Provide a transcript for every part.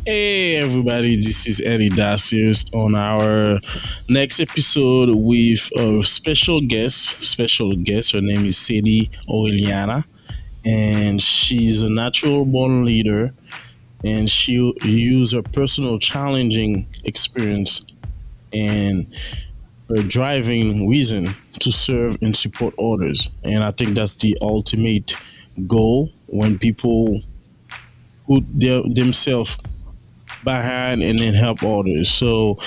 Hey everybody, this is Eddy Dacius on our next episode with a special guest. Her name is Saidy Orellana, and she's a natural born leader, and she used her personal challenging experience and her driving reason to serve and support others. And I think that's the ultimate goal when people put themselves behind and then help others. So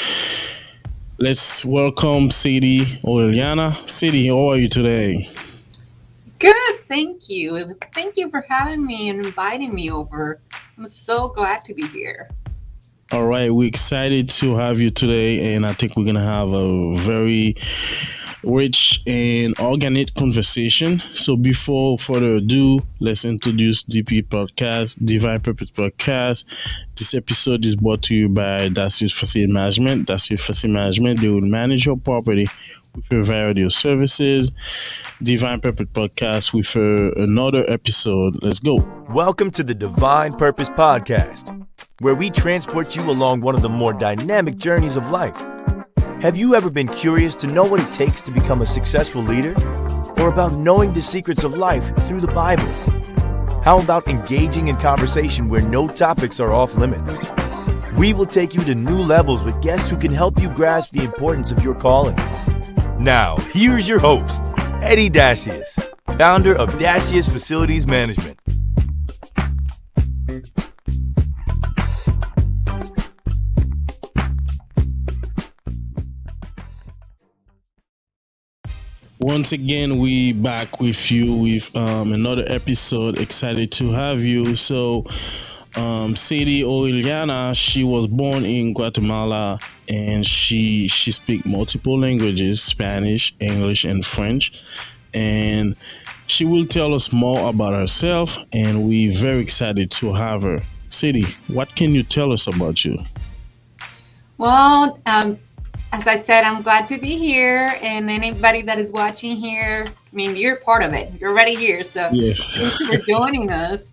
let's welcome Saidy Orellana. Saidy, how are you today? Good, thank you. Thank you for having me and inviting me over. I'm so glad to be here. All right, we're excited to have you today, and I think we're gonna have a very rich and organic conversation. So before further ado, let's introduce DP Podcast, Divine Purpose Podcast. This episode is brought to you by Dacius Facility Management. Dacius Facility Management, they will manage your property with a variety of services. Divine Purpose Podcast with another episode. Let's go. Welcome to the Divine Purpose Podcast, where we transport you along one of the more dynamic journeys of life. Have you ever been curious to know what it takes to become a successful leader? Or about knowing the secrets of life through the Bible? How about engaging in conversation where no topics are off limits? We will take you to new levels with guests who can help you grasp the importance of your calling. Now, here's your host, Eddy Dacius, founder of Dacius Facilities Management. Once again, we back with you with another episode. Excited to have you. So, Saidy Orellana, she was born in Guatemala, and she speak multiple languages: Spanish, English, and French. And she will tell us more about herself, and we very excited to have her. Saidy, what can you tell us about you? Well, as I said, I'm glad to be here, and anybody that is watching here, I mean, you're part of it. You're already here, so thank Yes. you for joining us.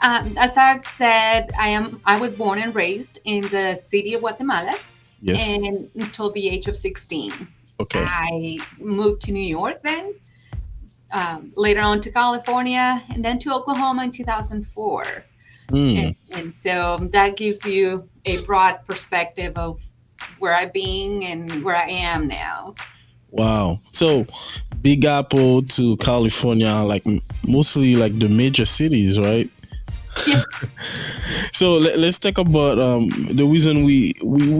As I've said, I was born and raised in the city of Guatemala, Yes. and until the age of 16, Okay. I moved to New York then. Later on to California, and then to Oklahoma in 2004. Hmm. And so that gives you a broad perspective of where I've been and where I am now. Wow. So, Big Apple to California, like mostly like the major cities, right? Yeah. So let's talk about the reason we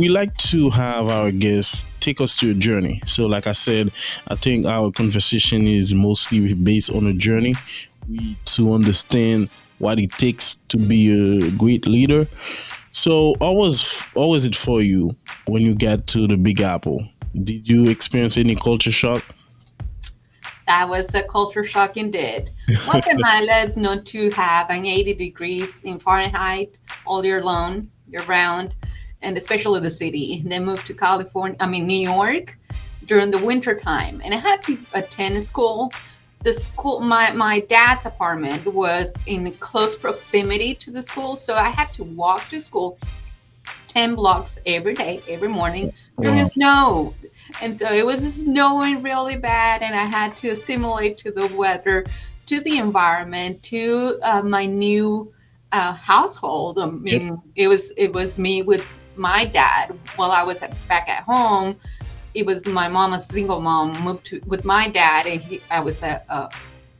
like to have our guests take us to a journey. So, like I said, I think our conversation is mostly based on a journey. We to understand what it takes to be a great leader. So, how was it for you when you got to the Big Apple? Did you experience any culture shock? That was a culture shock indeed. Guatemala is known to have an 80 degrees in Fahrenheit all year long, year round, and especially the city. Then moved to New York during the winter time. And I had to attend school. The school, my dad's apartment was in close proximity to the school. So I had to walk to school 10 blocks every day, every morning during the Wow. snow. And so it was snowing really bad, and I had to assimilate to the weather, to the environment, to my new household. I Yep. mean, it was me with my dad while I was back at home. It was my mom, a single mom, moved to with my dad, and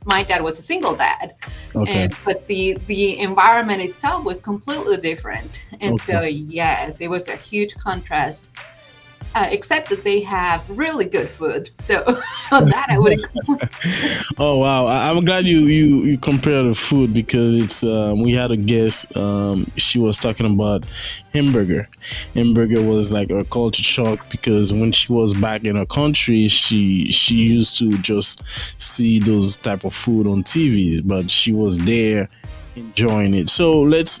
my dad was a single dad, Okay. and but the environment itself was completely different. And Okay. so yes, it was a huge contrast, except that they have really good food. So on that I would Oh wow! I'm glad you compare the food because it's we had a guest. She was talking about hamburger. Hamburger was like a culture shock because when she was back in her country, she used to just see those type of food on TVs, but she was there enjoying it. So let's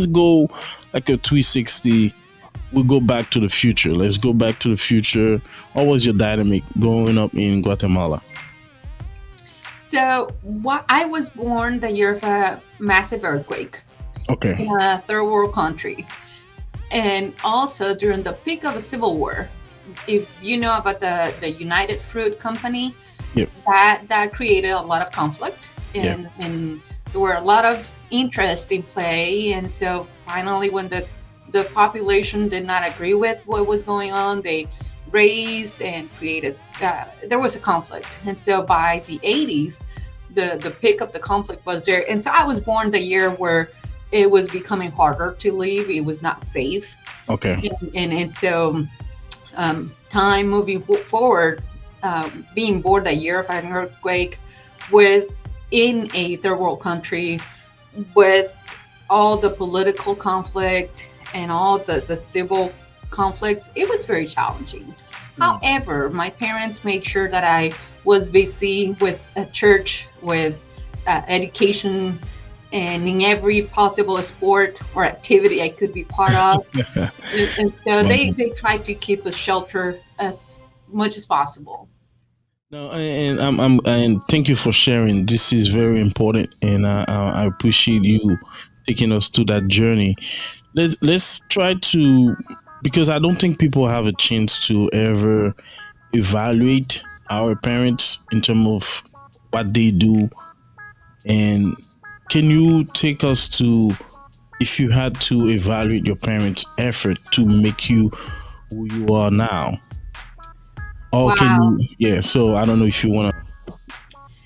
go like a 360. We go back to the future. Let's go back to the future. What was your dynamic growing up in Guatemala? So I was born the year of a massive earthquake. Okay. in a third world country. And also during the peak of the Civil War, if you know about the United Fruit Company, Yep. that created a lot of conflict, Yeah. and there were a lot of interest in play. And so finally, when the population did not agree with what was going on, they raised and created. There was a conflict, and so by the 80s, the peak of the conflict was there. And so I was born the year where it was becoming harder to leave. It was not safe, Okay. and so time moving forward, being born the year of an earthquake, within a third world country, with all the political conflict and all the civil conflicts, it was very challenging. However, my parents made sure that I was busy with a church, with education, and in every possible sport or activity I could be part of. And so they tried to keep us sheltered as much as possible. No, and and thank you for sharing. This is very important, and I appreciate you taking us to that journey. Let's try to, because I don't think people have a chance to ever evaluate our parents in terms of what they do. And can you take us to, if you had to evaluate your parents' effort to make you who you are now? Or can Wow. you, yeah, so I don't know if you want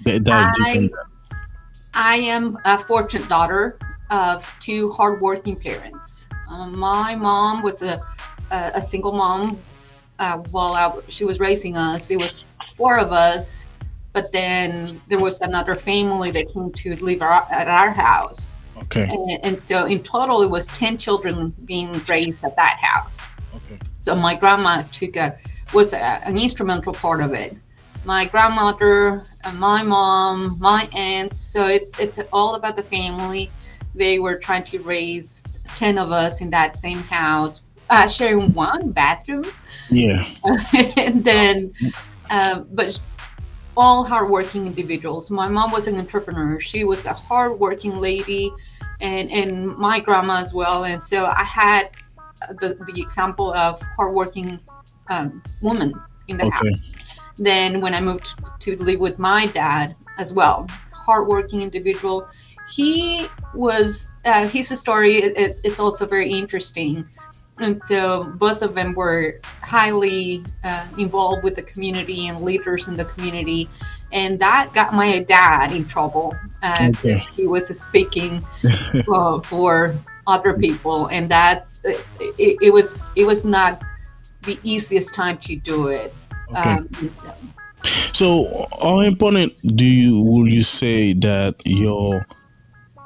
to dive deep in I I am a fortunate daughter of two hardworking parents. My mom was a single mom while she was raising us. It was four of us, but then there was another family that came to live at our house. that. Okay. And so in total, it was 10 children being raised at that house. Okay. So my grandma was an instrumental part of it. My grandmother, my mom, my aunts. So it's all about the family. They were trying to raise 10 of us in that same house, sharing one bathroom. Yeah. And then, but all hardworking individuals. My mom was an entrepreneur. She was a hardworking lady, and my grandma as well. And so I had the example of hardworking woman in the Okay. house. Then when I moved to live with my dad as well, hardworking individual. He was his story. It's also very interesting. And so both of them were highly involved with the community and leaders in the community. And that got my dad in trouble. Okay. He was speaking for other people. And that's, it was not the easiest time to do it. Okay. So, So, how important will you say that your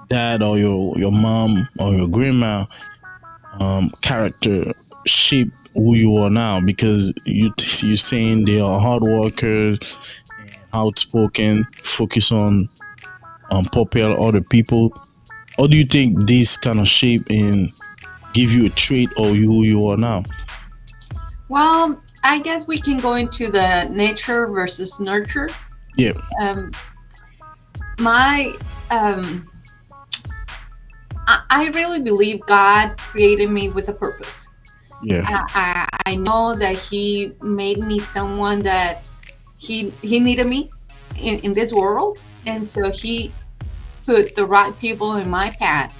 dad or your mom or your grandma character shape who you are now? Because you're saying they are hard workers, outspoken, focus on popular other people. How do you think this kind of shape and give you a trait or who you are now? well, I guess we can go into the nature versus nurture. Yeah. My I really believe God created me with a purpose. Yeah. I know that He made me someone that He needed me in this world, and so He put the right people in my path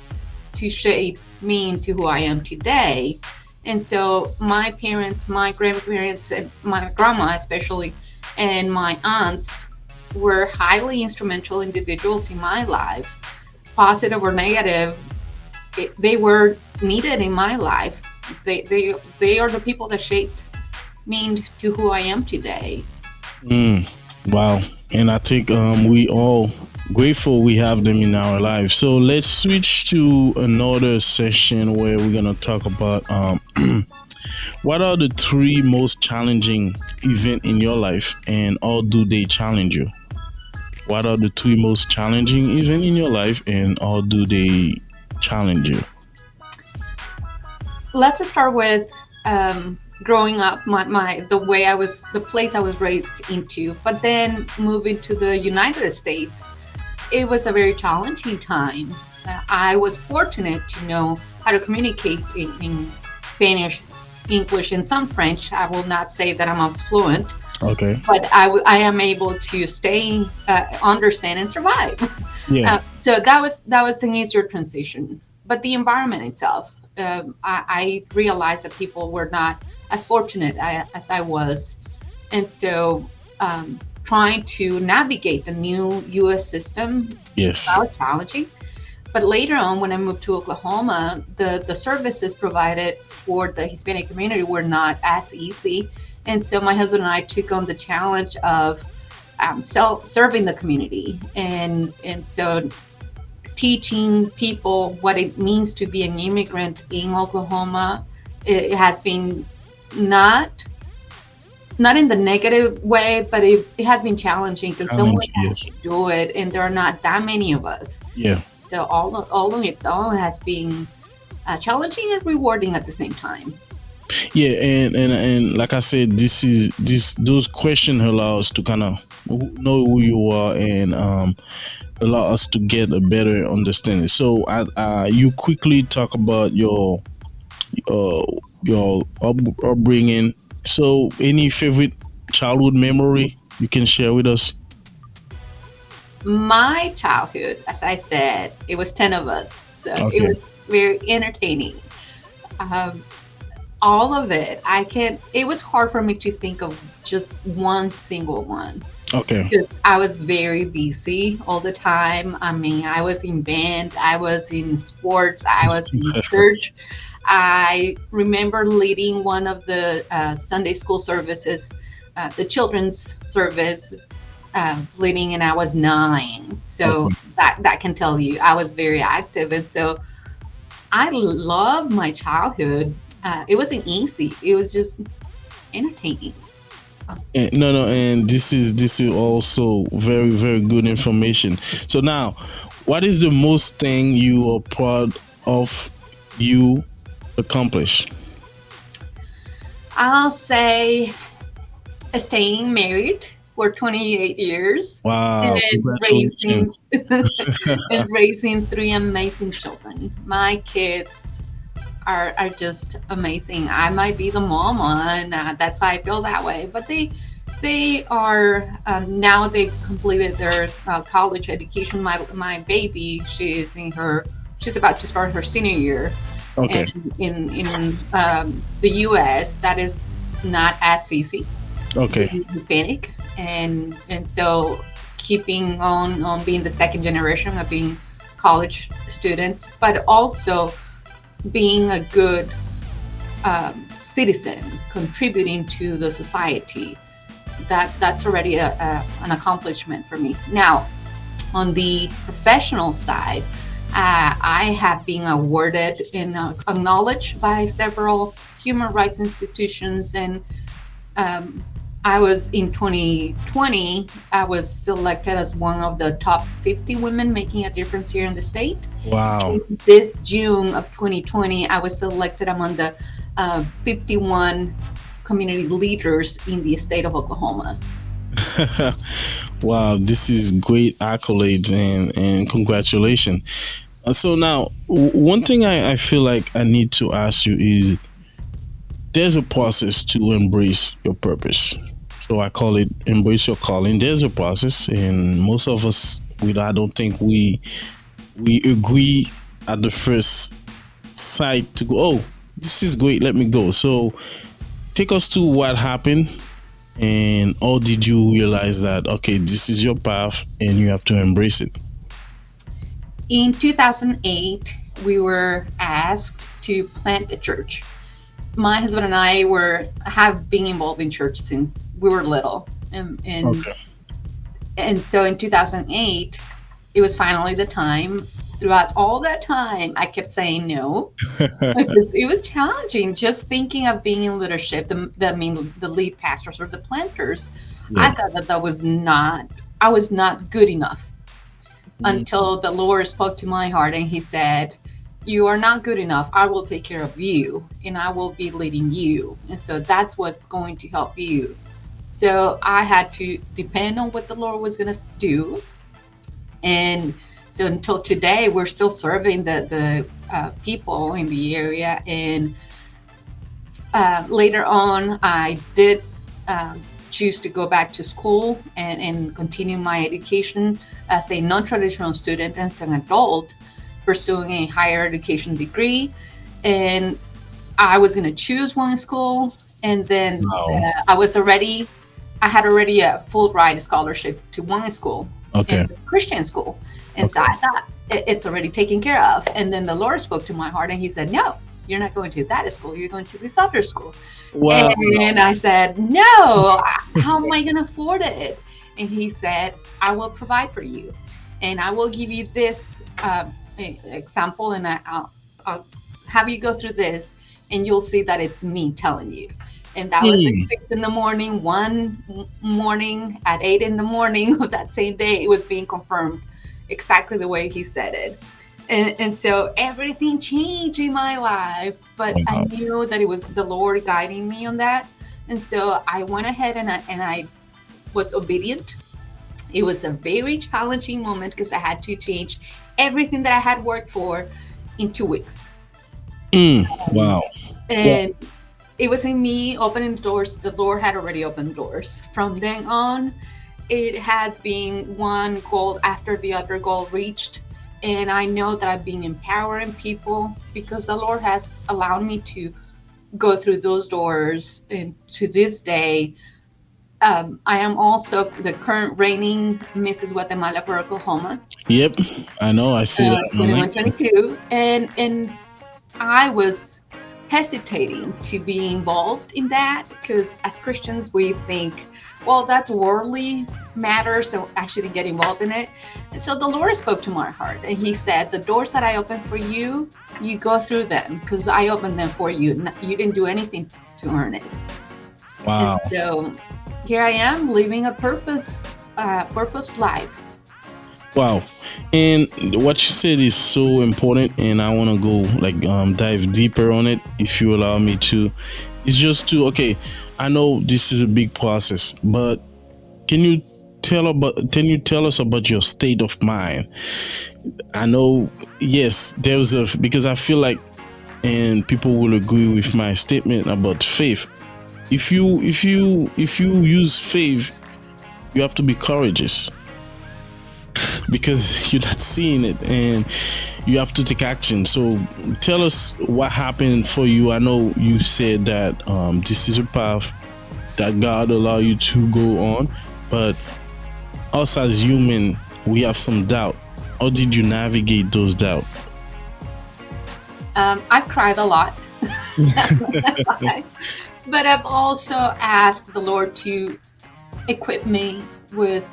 to shape me into who I am today. And so my parents, my grandparents, and my grandma especially, and my aunts were highly instrumental individuals in my life, positive or negative. They were needed in my life. They are the people that shaped me into who I am today. Wow. And I think we all grateful we have them in our lives. So let's switch to another session where we're gonna talk about what are the three most challenging events in your life and how do they challenge you? What are the three most challenging events in your life and how do they challenge you? Let's start with growing up, the place I was raised into, but then moving to the United States. It was a very challenging time. I was fortunate to know how to communicate in Spanish, English, and some French. I will not say that I'm as fluent, Okay. but I am able to stay, understand, and survive. Yeah. So that was an easier transition. But the environment itself, I realized that people were not as fortunate as I was, and so trying to navigate the new U.S. system Yes. was challenging. But later on, when I moved to Oklahoma, the services provided for the Hispanic community were not as easy. And so my husband and I took on the challenge of serving the community. And so teaching people what it means to be an immigrant in Oklahoma, it has been not in the negative way, but it has been challenging because someone Challenge. has Yes. to do it, and there are not that many of us. Yeah. So all on its own has been challenging and rewarding at the same time. Yeah, and like I said, those questions allow us to kind of know who you are, and allow us to get a better understanding. So, you quickly talk about uh, your upbringing. So, any favorite childhood memory you can share with us? My childhood, as I said, it was 10 of us, so it Okay. was very entertaining. Um, all of it, it was hard for me to think of just one single one. Okay. Because I was very busy all the time. I mean, I was in band, I was in sports, I was in church. I remember leading one of the Sunday school services, the children's service, leading, and I was 9. So Okay. that can tell you I was very active, and so I love my childhood. It wasn't easy. It was just entertaining. No, no, and this is also very very good information. So now, what is the most thing you are proud of you accomplish? I'll say staying married for 28 years Wow! and raising Congratulations. and raising 3 amazing children. My kids are just amazing. I might be the mama, and that's why I feel that way. But they are, now they've completed their college education. My baby, she's about to start her senior year, Okay. and in the U.S. that is not as easy, Okay. being Hispanic, and so keeping on being the second generation of being college students, but also being a good citizen, contributing to the society. That's already an accomplishment for me. Now, on the professional side, I have been awarded and acknowledged by several human rights institutions, and I was in 2020. I was selected as one of the top 50 women making a difference here in the state. Wow. This June of 2020, I was selected among the 51 community leaders in the state of Oklahoma. Wow, this is great accolades, and congratulations. So now, one thing I feel like I need to ask you is, there's a process to embrace your purpose. So I call it embrace your calling. There's a process, and most of us, I don't think we agree at the first sight to go, oh, this is great, let me go. So take us to what happened, and how did you realize that, okay, this is your path and you have to embrace it? In 2008, we were asked to plant a church. My husband and I have been involved in church since we were little, Okay. and so in 2008, it was finally the time. Throughout all that time, I kept saying no because it was challenging. Just thinking of being in leadership, the lead pastors or the planters, I Yeah. thought I was not good enough until the Lord spoke to my heart and He said, "You are not good enough. I will take care of you, and I will be leading you, and so that's what's going to help you." So I had to depend on what the Lord was going to do, and So until today, we're still serving the people in the area. And later on, I did choose to go back to school and continue my education as a non-traditional student, as an adult, pursuing a higher education degree. And I was going to choose one school, and then I had already a full ride scholarship to one school, Okay. and it was a Christian school. And so I thought it's already taken care of. And then the Lord spoke to my heart, and he said, no, you're not going to that school. You're going to this other school. Wow. And I said, no, how am I going to afford it? And he said, I will provide for you. And I will give you this example, and I'll have you go through this, and you'll see that it's me telling you. And that was at 6 a.m. One morning at 8 a.m. of that same day, it was being confirmed exactly the way he said it. And so everything changed in my life, but I knew that it was the Lord guiding me on that. And so I went ahead and I was obedient. It was a very challenging moment because I had to change everything that I had worked for in 2 weeks. Wow. And it wasn't me opening doors. The Lord had already opened doors. From then on, it has been one goal after the other goal reached. And I know that I've been empowering people because the Lord has allowed me to go through those doors. And to this day, I am also the current reigning Mrs. Guatemala for Oklahoma. Yep, I know. I see that. 21-22. And I was hesitating to be involved in that because as Christians, we think, well, that's worldly matter, so I shouldn't get involved in it. And so the Lord spoke to my heart, and he said, the doors that I opened for you, you go through them because I opened them for you. You didn't do anything to earn it. Wow. And so here I am living a purpose life. Wow. And what you said is so important, and I want to go dive deeper on it, if you allow me to. It's just to, I know this is a big process, but can you tell us about your state of mind? I know, yes, because I feel like, and people will agree with my statement about faith. If you use faith, you have to be courageous because you're not seeing it, and you have to take action. So tell us what happened for you. I know you said that this is a path that God allowed you to go on, but us as human, we have some doubt. How did you navigate those doubts? I've cried a lot, but I've also asked the Lord to equip me with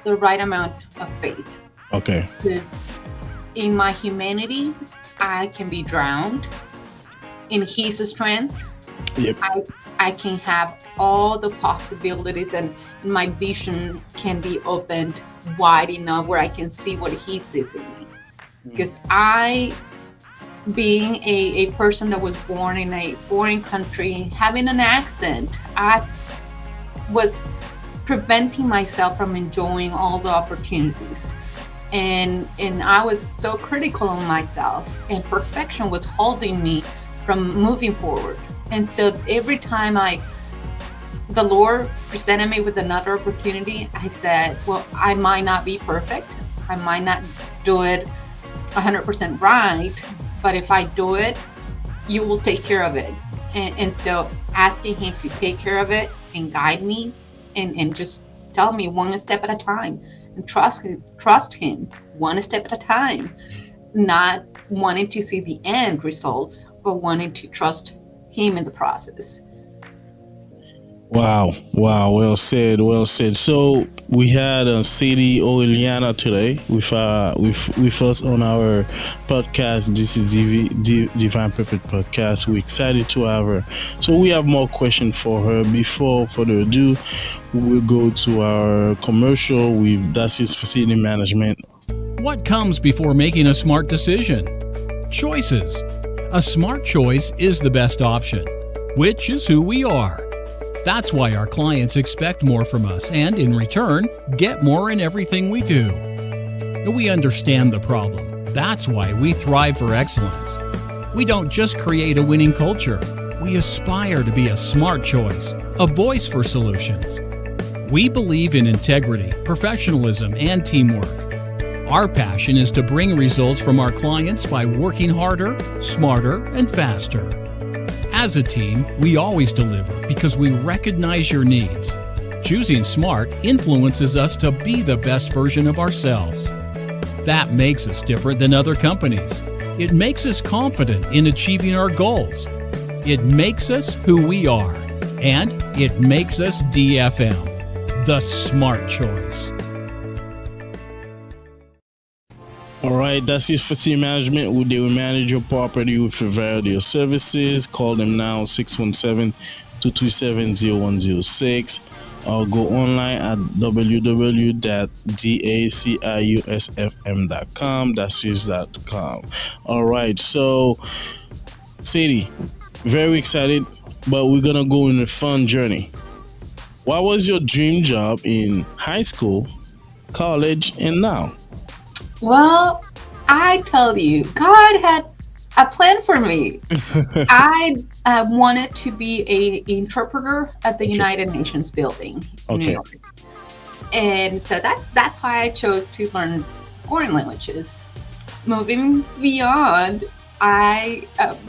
the right amount of faith. Okay. Because in my humanity, I can be drowned. In His strength, Yep. I can have all the possibilities, and my vision can be opened wide enough where I can see what He sees in me. Because being a person that was born in a foreign country, having an accent, I was preventing myself from enjoying all the opportunities. And I was so critical of myself, and perfection was holding me from moving forward. And so every time the Lord presented me with another opportunity, I said, well, I might not be perfect. I might not do it 100% right, but if I do it, you will take care of it. And so asking Him to take care of it and guide me and just tell me one step at a time, and trust Him one step at a time, not wanting to see the end results, but wanting to trust Him in the process. Wow. Well said. So we had Saidy Orellana today with us on our podcast. This is Divine Purpose Podcast. We're excited to have her. So we have more questions for her. Before further ado, we will go to our commercial with Dacius Facility Management. What comes before making a smart decision? Choices. A smart choice is the best option, which is who we are. That's why our clients expect more from us and, in return, get more in everything we do. And we understand the problem. That's why we thrive for excellence. We don't just create a winning culture. We aspire to be a smart choice, a voice for solutions. We believe in integrity, professionalism, and teamwork. Our passion is to bring results from our clients by working harder, smarter, and faster. As a team, we always deliver because we recognize your needs. Choosing smart influences us to be the best version of ourselves. That makes us different than other companies. It makes us confident in achieving our goals. It makes us who we are. And it makes us DFM, the smart choice. All right, that's it for team management. They will manage your property with a variety of services. Call them now, 617-227-0106. Or go online at www.daciusfm.com. Dacius.com. All right, so Saidy, very excited, but we're gonna go on a fun journey. What was your dream job in high school, college, and now? Well, I tell you, God had a plan for me. I wanted to be an interpreter at the United Nations building in New York. And so that's why I chose to learn foreign languages. Moving beyond,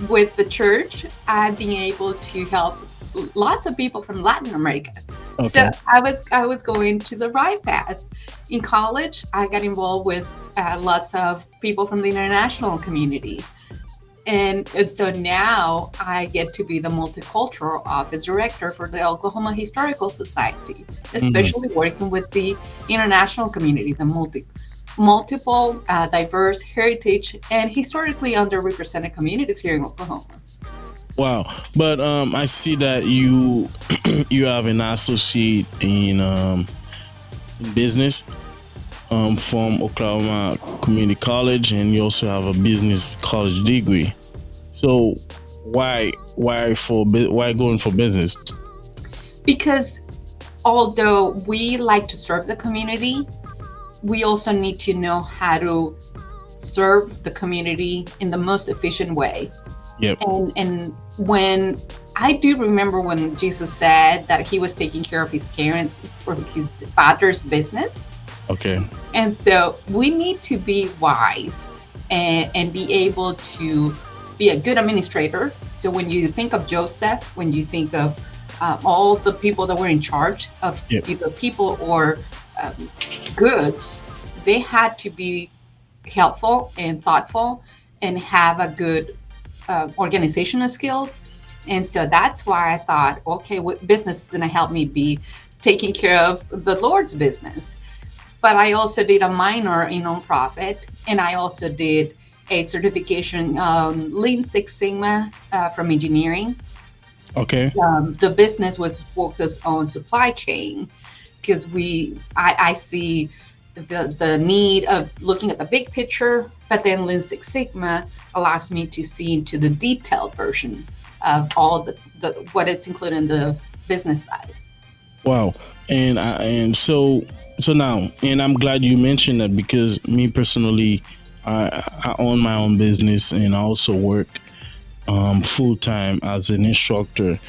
with the church, I've been able to help lots of people from Latin America. Okay. So I was going to the right path. In college, I got involved with lots of people from the international community. And so now I get to be the multicultural office director for the Oklahoma Historical Society, especially working with the international community, the multiple diverse heritage and historically underrepresented communities here in Oklahoma. Wow. But I see that you have an associate in business from Oklahoma Community College, and you also have a business college degree. So why going for business? Because although we like to serve the community, we also need to know how to serve the community in the most efficient way. Yep. And when I do remember when Jesus said that he was taking care of his parents or his father's business. Okay. And so we need to be wise and be able to be a good administrator. So when you think of Joseph, when you think of all the people that were in charge of either people or goods, they had to be helpful and thoughtful and have a good organizational skills. And so that's why I thought, okay, what business is going to help me be taking care of the Lord's business? But I also did a minor in nonprofit, and I also did a certification on Lean Six Sigma from engineering. Okay. The business was focused on supply chain because I see the need of looking at the big picture, but then Lean Six Sigma allows me to see into the detailed version of all the what it's included in the business side. Wow. And so now, and I'm glad you mentioned that, because me personally, I own my own business, and I also work full time as an instructor,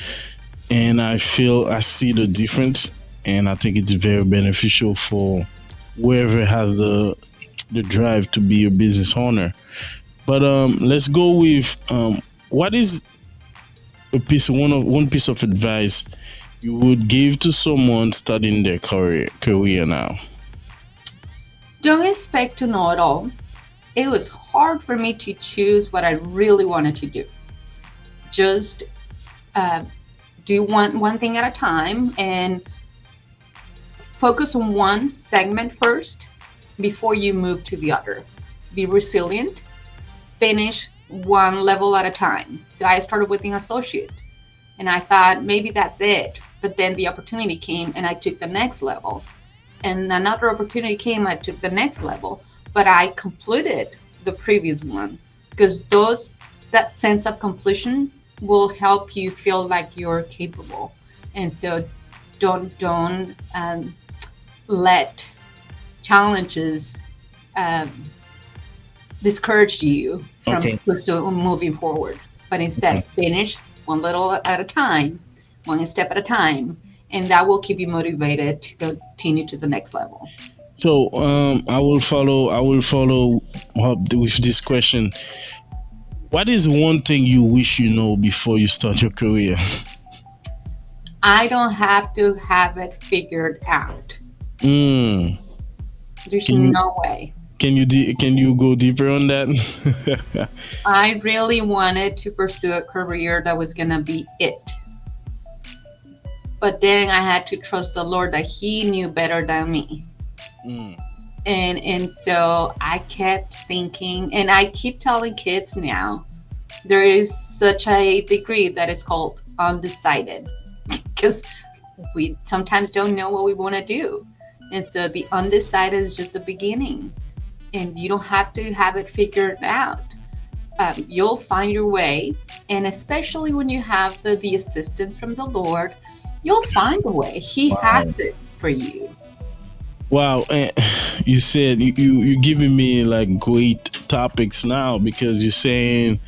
and I see the difference, and I think it's very beneficial for whoever has the drive to be a business owner. But let's go with what is one piece of advice you would give to someone starting their career now? Don't expect to know it all. It was hard for me to choose what I really wanted to do. Just do one thing at a time and focus on one segment first before you move to the other. Be resilient. Finish one level at a time. So I started with an associate, and I thought maybe that's it. But then the opportunity came, and I took the next level. And another opportunity came, I took the next level. But I completed the previous one, because that sense of completion will help you feel like you're capable. And so don't let challenges um, discourage you from Okay. moving forward, but instead Okay. finish one little at a time, one step at a time, and that will keep you motivated to continue to the next level. So I will follow. Up with this question. What is one thing you wish you know before you start your career? I don't have to have it figured out. Mm. There's Can you no way. can you go deeper on that? I really wanted to pursue a career that was going to be it. But then I had to trust the Lord that He knew better than me. Mm. And so I kept thinking, and I keep telling kids now, there is such a degree that is called undecided, because we sometimes don't know what we want to do. And so the undecided is just the beginning, and you don't have to have it figured out. You'll find your way, and especially when you have the assistance from the Lord, you'll find a way. He has it for you. Wow, you said you giving me like great topics now, because you're saying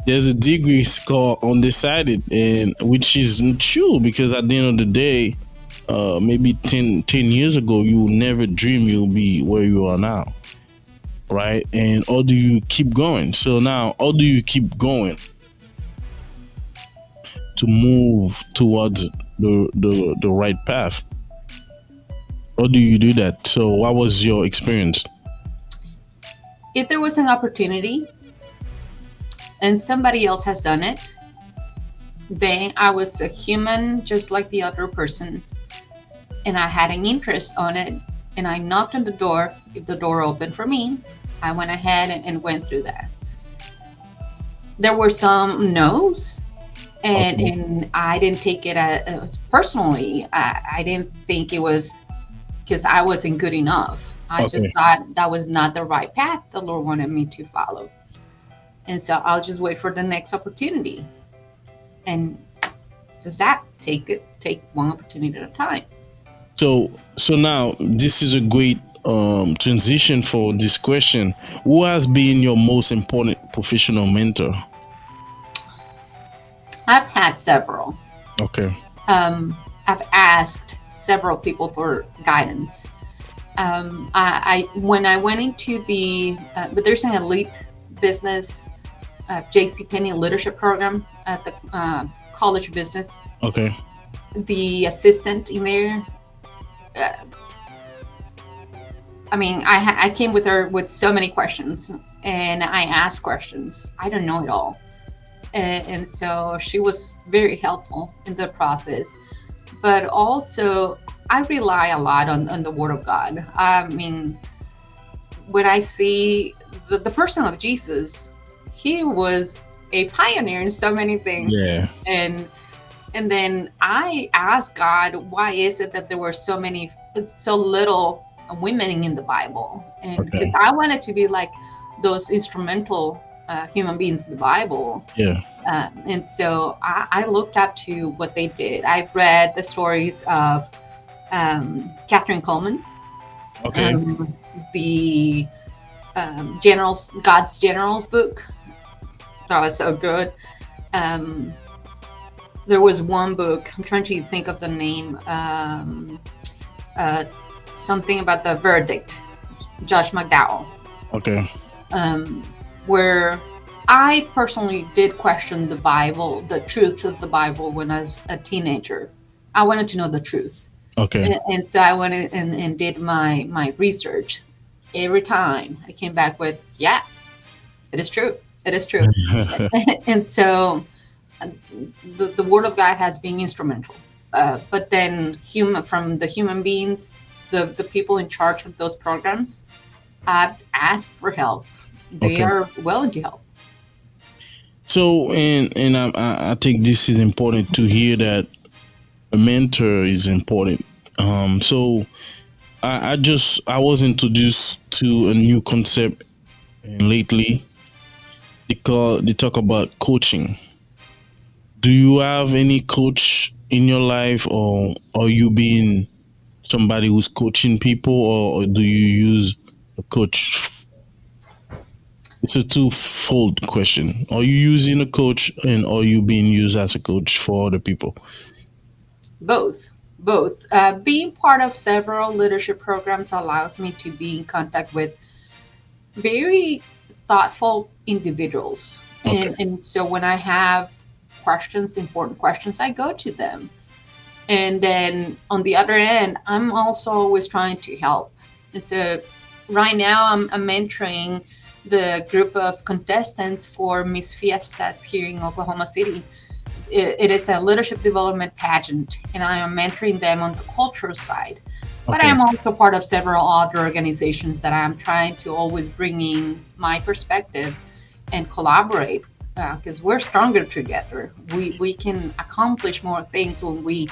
there's a degree called undecided, and which is true, because at the end of the day, maybe 10 years ago, you would never dream you'll be where you are now, right? And how do you keep going? So now, how do you keep going to move towards the right path? How do you do that? So what was your experience? If there was an opportunity and somebody else has done it, then I was a human just like the other person, and I had an interest on it, and I knocked on the door. If the door opened for me, I went ahead and went through that. There were some no's, and I didn't take it as personally. I didn't think it was because I wasn't good enough. I just thought that was not the right path the Lord wanted me to follow. And so I'll just wait for the next opportunity. And just that, take one opportunity at a time. So now this is a great transition for this question. Who has been your most important professional mentor? I've had several. Okay. I've asked several people for guidance. I when I went into but there's an elite business JCPenney leadership program at the College of Business. Okay. The assistant in there, I came with her with so many questions, and I asked questions. I don't know it all, and so she was very helpful in the process. But also, I rely a lot on the Word of God. I mean, when I see the person of Jesus, He was a pioneer in so many things. Yeah. And then I asked God, why is it that there were so little women in the Bible? And because I wanted to be like those instrumental human beings in the Bible. Yeah. And so I looked up to what they did. I've read the stories of Catherine Coleman. Okay. The God's Generals book. That was so good. There was one book, I'm trying to think of the name, something about the verdict, Josh McDowell. Okay. Where I personally did question the Bible, the truths of the Bible when I was a teenager. I wanted to know the truth. Okay. And so I went and did my research. Every time I came back with, yeah, it is true. It is true. And so the Word of God has been instrumental. But then from the human beings, the people in charge of those programs, I've asked for help. They are willing to help. So, and I think this is important to hear, that a mentor is important. So I was introduced to a new concept lately. They talk about coaching. Do you have any coach in your life, or are you being somebody who's coaching people, or do you use a coach? It's a twofold question. Are you using a coach, and are you being used as a coach for other people? Both. Both. Being part of several leadership programs allows me to be in contact with very thoughtful individuals. Okay. And so when I have questions, important questions, I go to them. And then on the other end, I'm also always trying to help. And so right now I'm mentoring the group of contestants for Miss Fiestas here in Oklahoma City. It is a leadership development pageant, and I am mentoring them on the cultural side. But I Okay. am also part of several other organizations that I'm trying to always bring in my perspective and collaborate, because we're stronger together. We can accomplish more things when we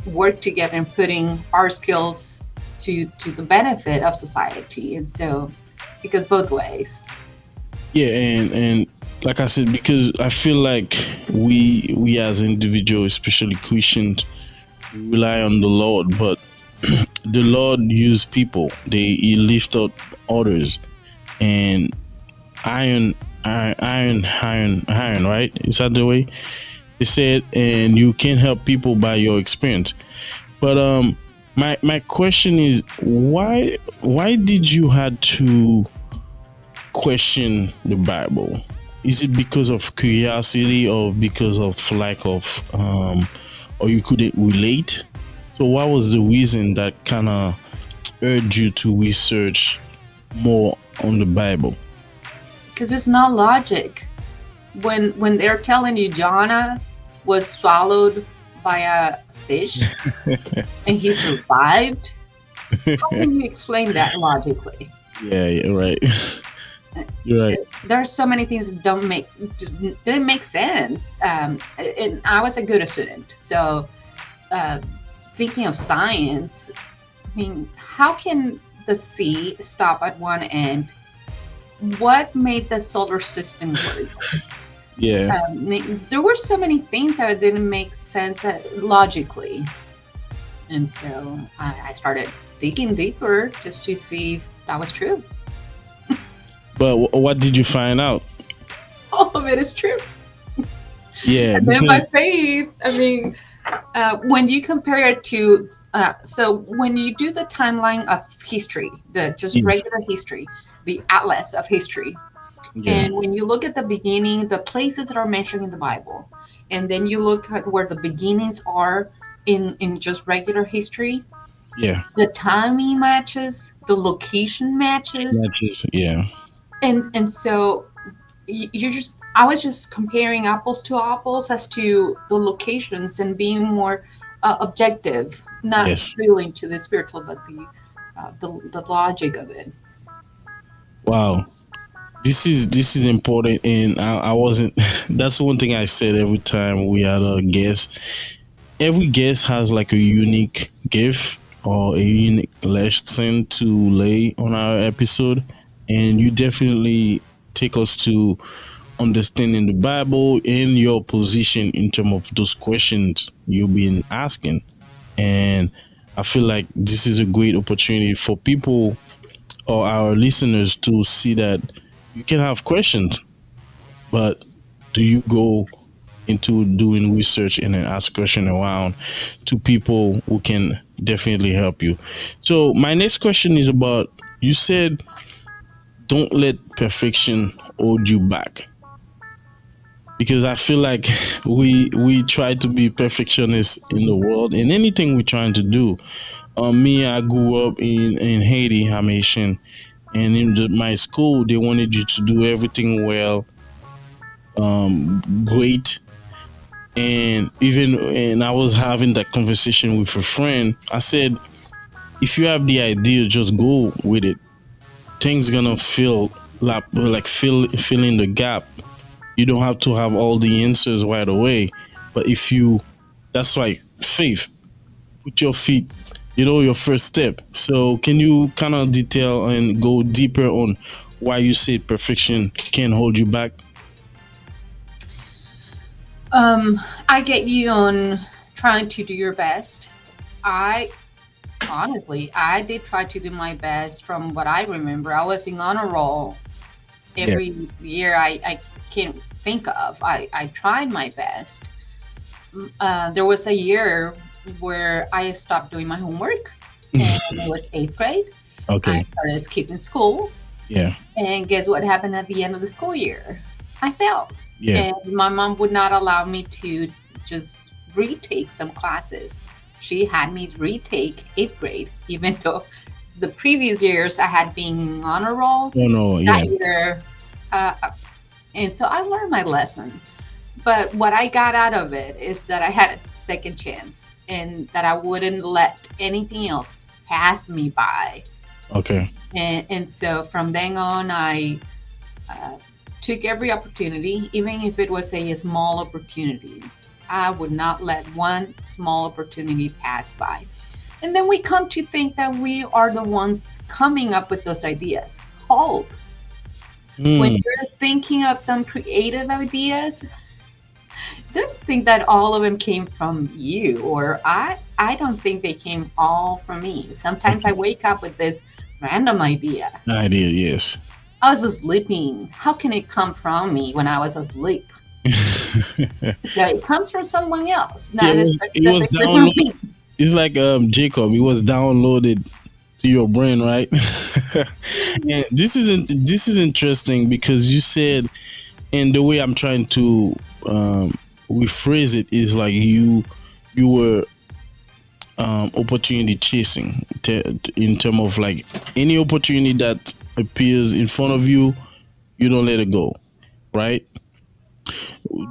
work together and putting our skills to the benefit of society. And so it goes both ways. Yeah, and like I said, because I feel like we as individuals, especially Christians, we rely on the Lord, but the Lord use people. He lift up others, and iron, right? Is that the way they said? And you can help people by your experience. But my question is, why did you had to question the Bible? Is it because of curiosity, or because of lack of or you couldn't relate? So what was the reason that kind of urged you to research more on the Bible? Because it's not logic. When they're telling you Jonah was swallowed by a fish and he survived, how can you explain that logically? Yeah, you're right. You're right. There are so many things that didn't make sense. And I was a good student, so thinking of science, I mean, how can the sea stop at one end? What made the solar system work? Yeah. There were so many things that didn't make sense logically, and so I started digging deeper just to see if that was true. But what did you find out? All of it is true. Yeah, And then by because faith, I mean, when you compare it to, so when you do the timeline of history, the just yes, regular history, the atlas of history, yeah, and when you look at the beginning, the places that are mentioned in the Bible, and then you look at where the beginnings are in just regular history, yeah, the timing matches, the location matches, matches, yeah, and so you're just I was just comparing apples to apples as to the locations and being more objective, not yes. really to the spiritual, but the logic of it. Wow, this is important, and I wasn't. That's one thing I said every time we had a guest. Every guest has like a unique gift or a unique lesson to lay on our episode, and you definitely take us to understanding the Bible in your position in terms of those questions you've been asking. And I feel like this is a great opportunity for people or our listeners to see that you can have questions, but do you go into doing research and then ask question around to people who can definitely help you? So my next question is about, you said don't let perfection hold you back, because I feel like we try to be perfectionists in the world in anything we're trying to do. Me, I grew up in Haiti. I'm Haitian, and in my school, they wanted you to do everything well, great, and I was having that conversation with a friend. I said, if you have the idea, just go with it. Things gonna feel like fill in the gap. You don't have to have all the answers right away, but if you, that's like faith. Put your feet, your first step. So can you kind of detail and go deeper on why you say perfection can hold you back? I get you on trying to do your best. I honestly, I did try to do my best from what I remember. I was in honor roll Yeah. every year I can think of. I tried my best. There was a year where I stopped doing my homework, and it was eighth grade. I Okay. started skipping school, Yeah. and guess what happened at the end of the school year? I failed, Yeah. and my mom would not allow me to just retake some classes. She had me retake eighth grade, even though the previous years I had been honor roll. Oh no. Yeah. That year, uh, and so I learned my lesson. But what I got out of it is that I had a second chance, and that I wouldn't let anything else pass me by. Okay. And so from then on, I uh, took every opportunity, even if it was a small opportunity. I would not let one small opportunity pass by. And then we come to think that we are the ones coming up with those ideas. Hold. When Mm. you're thinking of some creative ideas, don't think that all of them came from you, or I don't think they came all from me. Sometimes I wake up with this random idea. Idea. Yes. I was sleeping. How can it come from me when I was asleep? No, it comes from someone else. Yeah, Not it was specifically from downloaded. me. It's like Jacob. It was downloaded to your brain, right? And this is interesting because you said, and the way I'm trying to rephrase it is like you were opportunity chasing in terms of like any opportunity that appears in front of you, you don't let it go, right?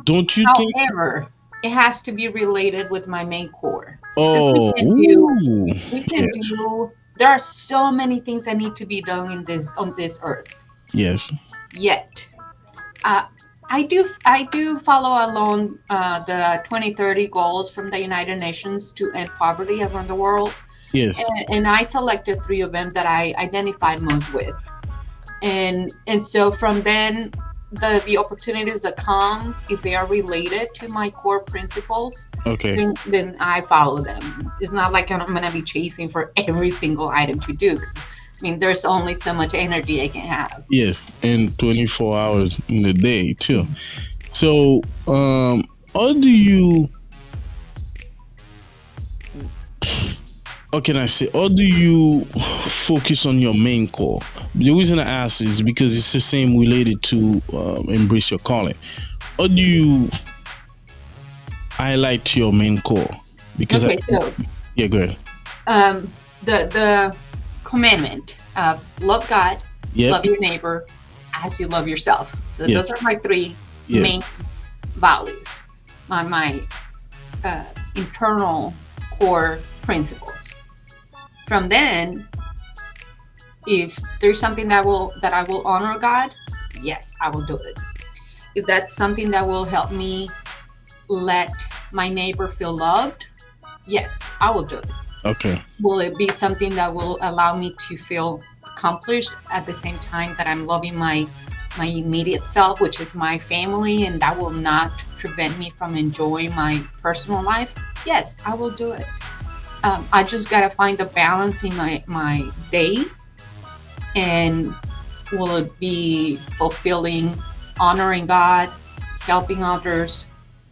Don't you think? However, it has to be related with my main core. Because Oh, ooh, we can yes, do. There are so many things that need to be done in this on this earth. yes, Yet, uh, I do follow along the 2030 goals from the United Nations to end poverty around the world, yes. and I selected three of them that I identified most with, and so from then the opportunities that come, if they are related to my core principles, Okay. then I follow them. It's not like I'm gonna be chasing for every single item to do. 'Cause, I mean, there's only so much energy I can have. Yes, and 24 hours in the day too. So, how do you? How can I say? How do you focus on your main core? The reason I ask is because it's the same related to embrace your calling. How do you highlight your main core? Because Okay, so yeah, go ahead. the commandment of love God, Yep. love your neighbor as you love yourself. So Yes. those are my three Yeah. main values, my internal core principles. From then, if there's something that I will honor God, yes, I will do it. If that's something that will help me let my neighbor feel loved, yes, I will do it. Okay. Will it be something that will allow me to feel accomplished at the same time that I'm loving my immediate self, which is my family, and that will not prevent me from enjoying my personal life? Yes, I will do it. I just gotta find the balance in my day, and will it be fulfilling, honoring God, helping others,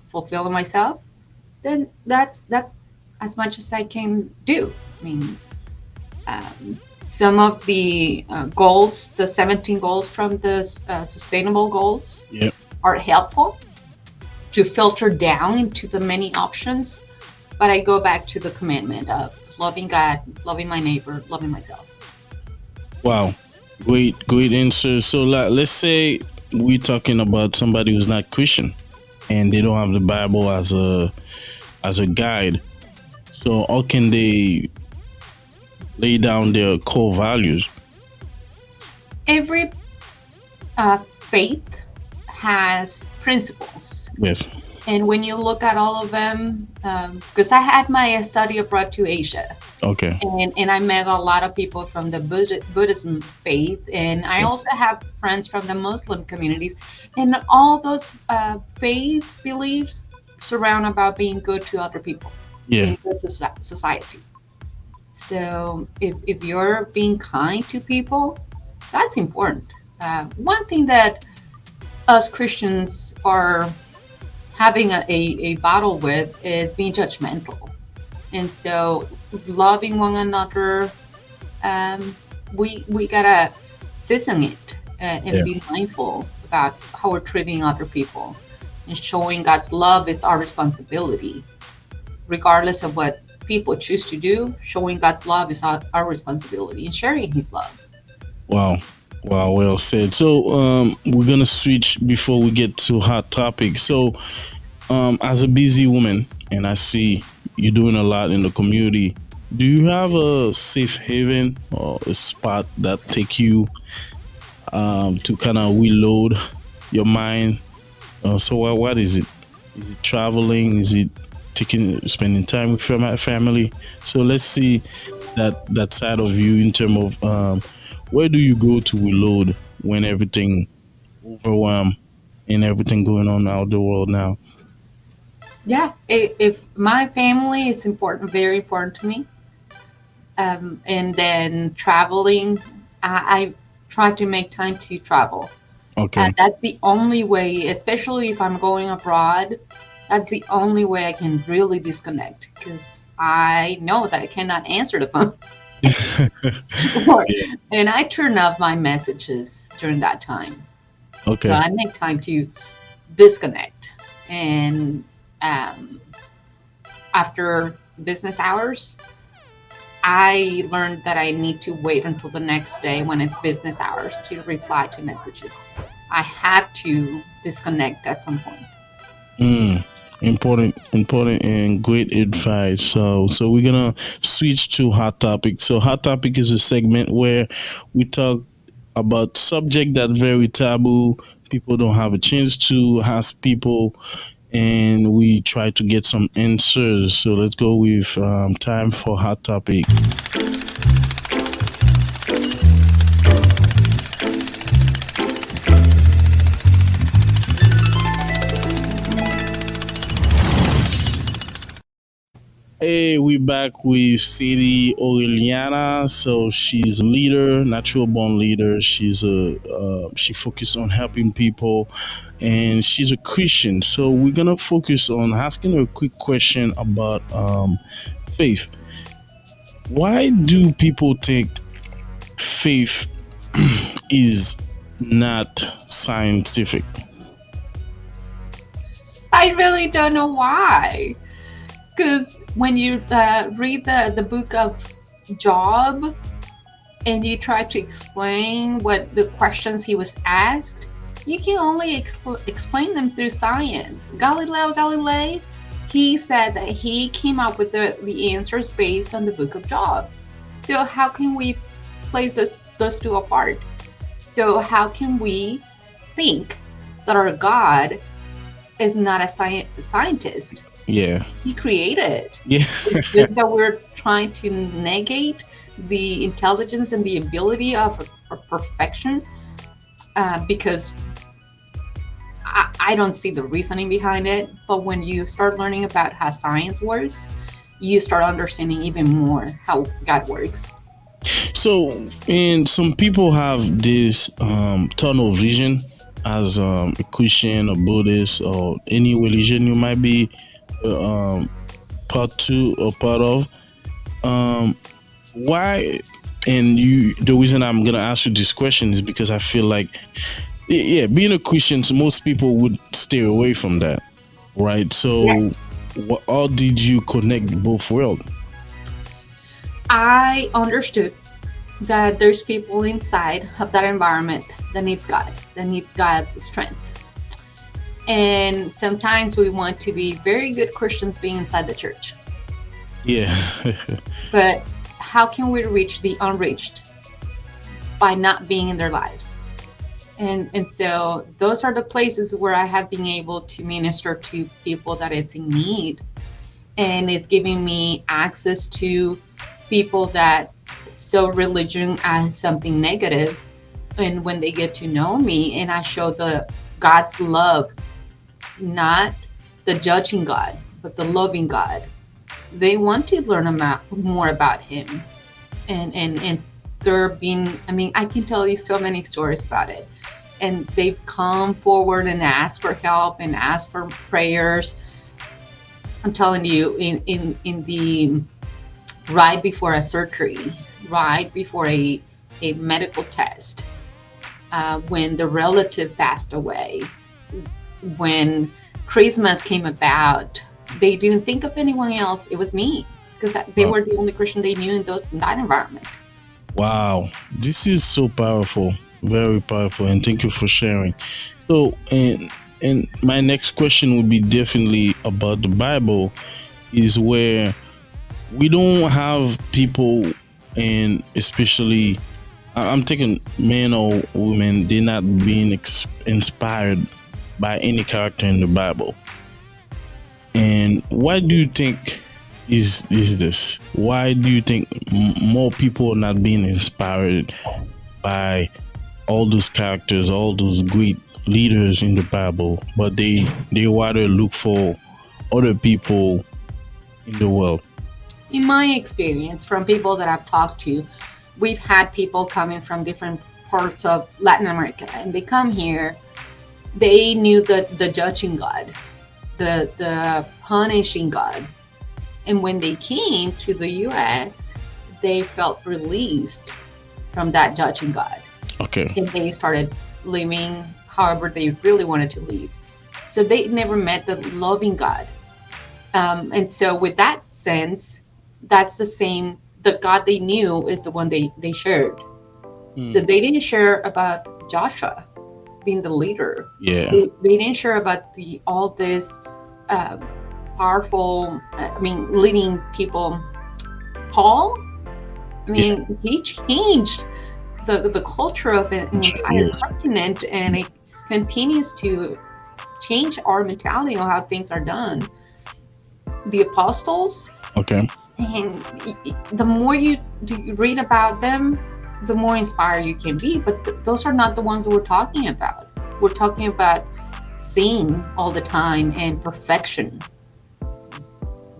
fulfilling myself? Then that's as much as I can do. I mean, some of the goals, the 17 goals from the sustainable goals, Yep. are helpful to filter down into the many options. But I go back to the commandment of loving God, loving my neighbor, loving myself. Wow. Great answer. So let's say we're talking about somebody who's not Christian and they don't have the Bible as a guide. So how can they lay down their core values? Every faith has principles. Yes. And when you look at all of them, because I had my study abroad to Asia, Okay. and I met a lot of people from the Buddhism faith, and I also have friends from the Muslim communities, and all those faiths, beliefs surround about being good to other people, Yeah. being good to society. So if you're being kind to people, that's important. One thing that us Christians are having a battle with is being judgmental. And so loving one another, we gotta season it and be mindful about how we're treating other people. And showing God's love is our responsibility. Regardless of what people choose to do, showing God's love is our responsibility and sharing his love. Wow. Wow, well said. So we're gonna switch before we get to hot topics. So as a busy woman, and I see you doing a lot in the community, do you have a safe haven or a spot that take you to kind of reload your mind? So what is it? Is it traveling? Is it spending time with family? So let's see that side of you in terms of where do you go to reload when everything overwhelmed and everything going on out the world now? Yeah, if my family is important, very important to me. And then traveling, I try to make time to travel. Okay. That's the only way, especially if I'm going abroad, that's the only way I can really disconnect, because I know that I cannot answer the phone. And I turn off my messages during that time. Okay. So I make time to disconnect. And after business hours, I learned that I need to wait until the next day when it's business hours to reply to messages. I have to disconnect at some point. Important, and great advice. So we're gonna switch to hot topic. So hot topic is a segment where we talk about subject that very taboo. People don't have a chance to ask people, and we try to get some answers. So let's go with time for hot topic. Hey, we back with Saidy Orellana. So she's a leader, natural born leader. She focuses on helping people, and she's a Christian. So we're gonna focus on asking her a quick question about faith. Why do people think faith is not scientific? I really don't know why. Because when you read the book of Job and you try to explain what the questions he was asked, you can only explain them through science. Galileo Galilei, he said that he came up with the answers based on the book of Job. So how can we place those two apart? So how can we think that our God is not a scientist? Yeah. He created. Yeah. It's just that we're trying to negate the intelligence and the ability of perfection because I don't see the reasoning behind it. But when you start learning about how science works, you start understanding even more how God works. So, and some people have this tunnel vision as a Christian or Buddhist or any religion you might be part two or part of. Why? And the reason I'm gonna ask you this question is because I feel like, yeah, being a Christian, most people would stay away from that, right? So, Yes. How did you connect both worlds? I understood that there's people inside of that environment that needs God, that needs God's strength. And sometimes we want to be very good Christians being inside the church. Yeah. But how can we reach the unreached? By not being in their lives. And so those are the places where I have been able to minister to people that it's in need. And it's giving me access to people that saw religion as something negative. And when they get to know me and I show the God's love, not the judging God, but the loving God, They want to learn more about him, and they're being. I mean, I can tell you so many stories about it, and they've come forward and asked for help and asked for prayers. I'm telling you, in the right before a surgery, right before a medical test, when the relative passed away, when Christmas came about, they didn't think of anyone else. It was me, because they were the only Christian they knew in that environment. Wow, this is so powerful, very powerful, and thank you for sharing. So, and my next question would be definitely about the Bible, is where we don't have people, and especially I'm taking men or women, they're not being inspired by any character in the Bible. And why do you think is this? Why do you think more people are not being inspired by all those characters, all those great leaders in the Bible, but they rather look for other people in the world? In my experience, from people that I've talked to, we've had people coming from different parts of Latin America, and they come here. They knew the judging God, the punishing God, and when they came to the U.S., they felt released from that judging God. Okay. And they started living however they really wanted to live. So they never met the loving God. And so with that sense, that's the same, the God they knew is the one they shared. So they didn't share about Joshua being the leader. Yeah. They didn't share about all this powerful, leading people. Paul, he changed the culture of an entire continent, and it continues to change our mentality on how things are done. The apostles, okay, and the more you read about them, the more inspired you can be. But those are not the ones that we're talking about. We're talking about seeing all the time and perfection.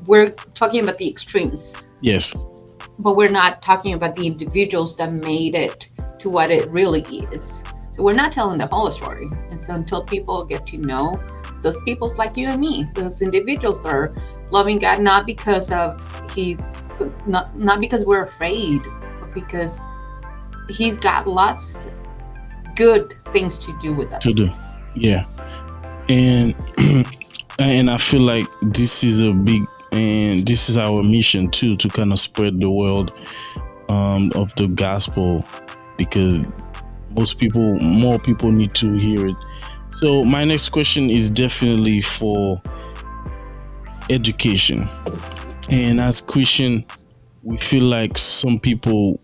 We're talking about the extremes. Yes. But we're not talking about the individuals that made it to what it really is. So we're not telling the whole story. And so until people get to know those peoples like you and me, those individuals that are loving God, not because not because we're afraid, but because He's got lots good things to do with us. To do, yeah. And and I feel like this is this is our mission too, to kind of spread the word of the gospel, because more people need to hear it. So my next question is definitely for education. And as Christian, we feel like some people,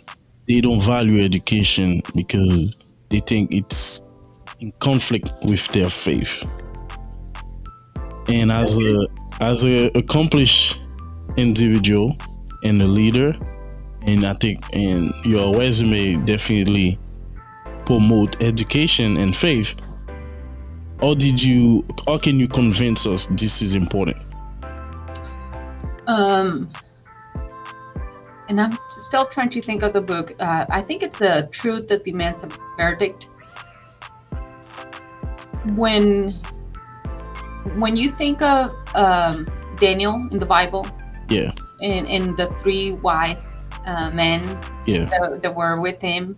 they don't value education because they think it's in conflict with their faith. And as a accomplished individual and a leader, and I think in your resume definitely promote education and faith, how can you convince us this is important? And I'm still trying to think of the book. I think it's a truth that demands a verdict. When you think of Daniel in the Bible, yeah, and the three wise men, yeah, that were with him,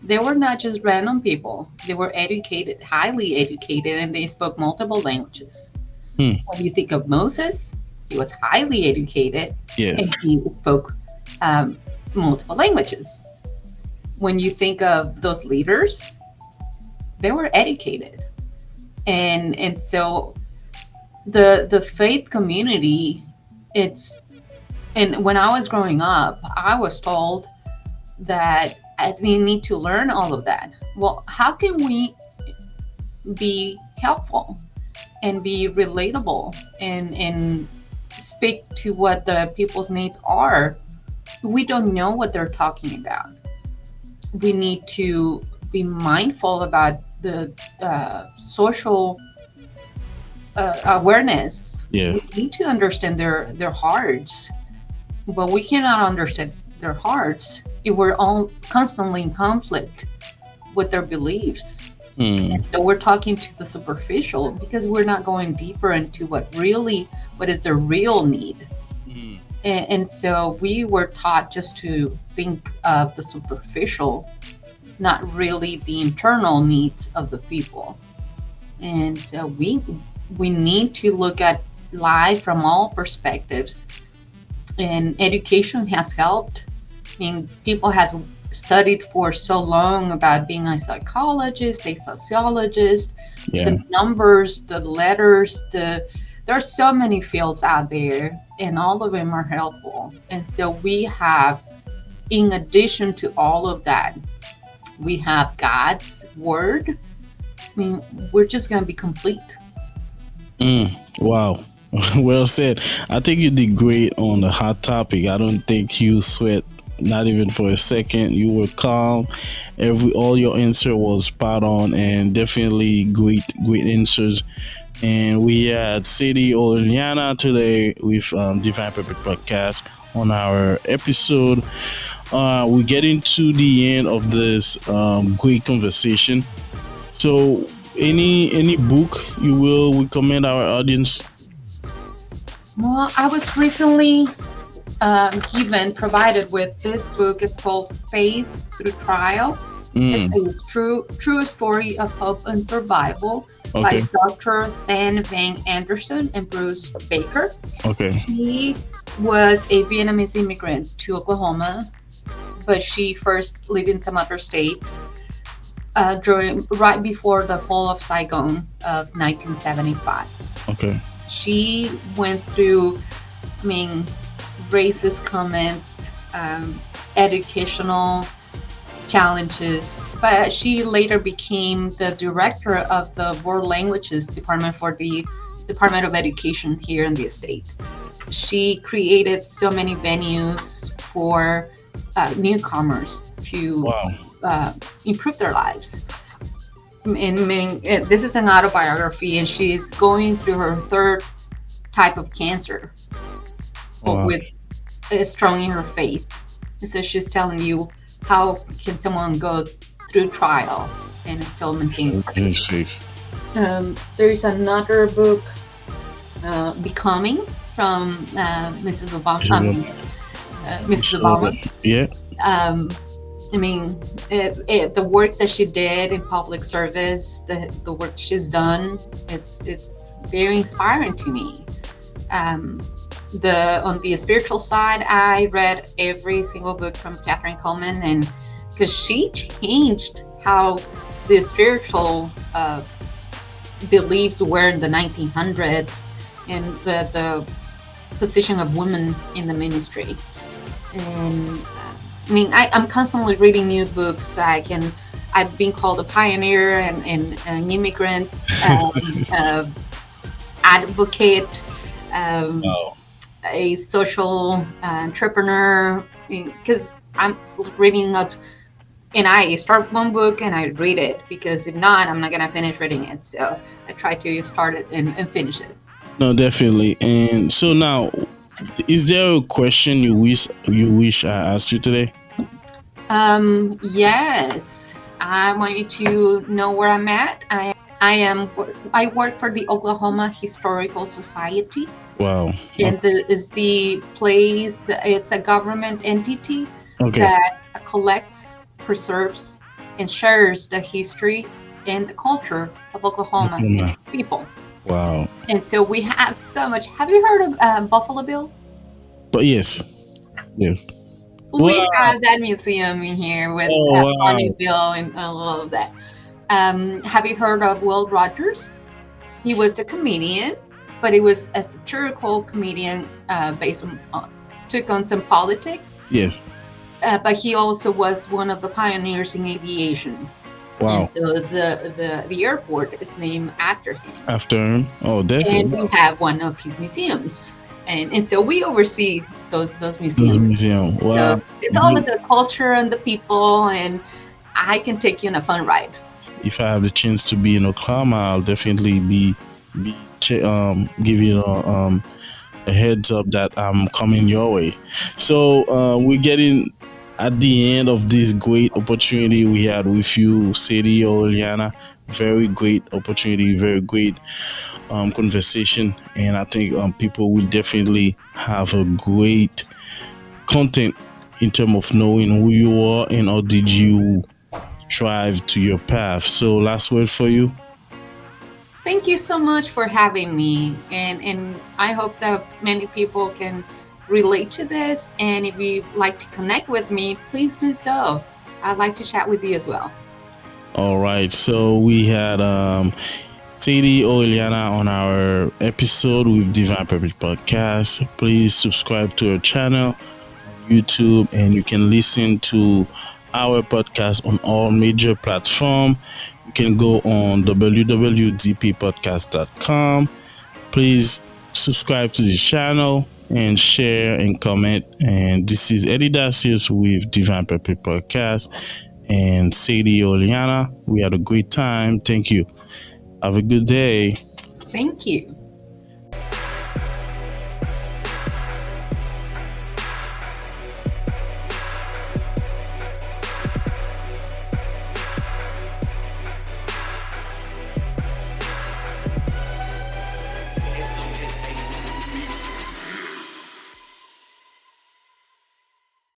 they were not just random people. They were educated, highly educated, and they spoke multiple languages. When you think of Moses, he was highly educated, yes, and he spoke multiple languages. When you think of those leaders, they were educated, and so the faith community, and when I was growing up, I was told that I didn't need to learn all of that. Well, how can we be helpful and be relatable and speak to what the people's needs are? We don't know what they're talking about. We need to be mindful about the social awareness. Yeah. We need to understand their hearts, but we cannot understand their hearts if we're all constantly in conflict with their beliefs. And so we're talking to the superficial because we're not going deeper into what is their real need. And so we were taught just to think of the superficial, not really the internal needs of the people. And so we need to look at life from all perspectives. And education has helped. I mean, people has studied for so long about being a psychologist, a sociologist, the numbers, the letters, there are so many fields out there, and all of them are helpful. And so we have, in addition to all of that, we have God's word. I mean, we're just going to be complete. Wow. Well said. I think you did great on the hot topic. I don't think you sweat, not even for a second. You were calm. All your answer was spot on, and definitely great answers. And we had Saidy Orellana today with Divine Purpose Podcast on our episode. We're getting to the end of this great conversation. So, any book you will recommend our audience? Well, I was recently provided with this book. It's called Faith Through Trial. It's a true story of hope and survival by Dr. Than Van Anderson and Bruce Baker. She was a Vietnamese immigrant to Oklahoma, but she first lived in some other states right before the fall of Saigon of 1975. She went through, racist comments, educational challenges, but she later became the director of the World Languages Department for the Department of Education here in the state. She created so many venues for newcomers to improve their lives. This is an autobiography, and she's going through her third type of cancer, but with strong in her faith. And so she's telling you, how can someone go through trial and still maintain faith? There is another book, Becoming, from Mrs. Obama. Mrs. Obama. Yeah. The work that she did in public service, the work she's done, it's very inspiring to me. On the spiritual side, I read every single book from Catherine Coleman, and because she changed how the spiritual beliefs were in the 1900s and the position of women in the ministry. And I'm constantly reading new books. I've been called a pioneer and an immigrant, advocate, a social entrepreneur, because I'm reading up, and I start one book and I read it, because if not, I'm not going to finish reading it. So I try to start it and finish it. No, definitely. And so now, is there a question you wish I asked you today? Yes. I want you to know where I'm at. I work for the Oklahoma Historical Society. Wow. And it's a government entity that collects, preserves, and shares the history and the culture of Oklahoma and its people. Wow. And so we have so much. Have you heard of Buffalo Bill? But yes. We have that museum in here with Bonnie Bill and all of that. Have you heard of Will Rogers? He was a comedian, but he was a satirical comedian took on some politics. Yes. But he also was one of the pioneers in aviation. Wow. And so the airport is named after him. After him? Oh, definitely. And we have one of his museums. And so we oversee those museums. Wow. So it's all of the culture and the people, and I can take you on a fun ride. If I have the chance to be in Oklahoma, I'll definitely be give you a heads up that I'm coming your way. So we're getting at the end of this great opportunity we had with you, Saidy Orellana. Very great opportunity, very great conversation, and I think people will definitely have a great content in terms of knowing who you are and how did you strive to your path. So, last word for you. Thank you so much for having me, and I hope that many people can relate to this. And if you'd like to connect with me, please do so. I'd like to chat with you as well. All right, so we had Saidy Orellana on our episode with Divine Purpose Podcast. Please subscribe to our channel on YouTube, and you can listen to our podcast on all major platforms. You can go on www.dppodcast.com. Please subscribe to this channel and share and comment. And this is Eddy Dacius with Divine Purpose Podcast and Saidy Orellana. We had a great time. Thank you. Have a good day. Thank you.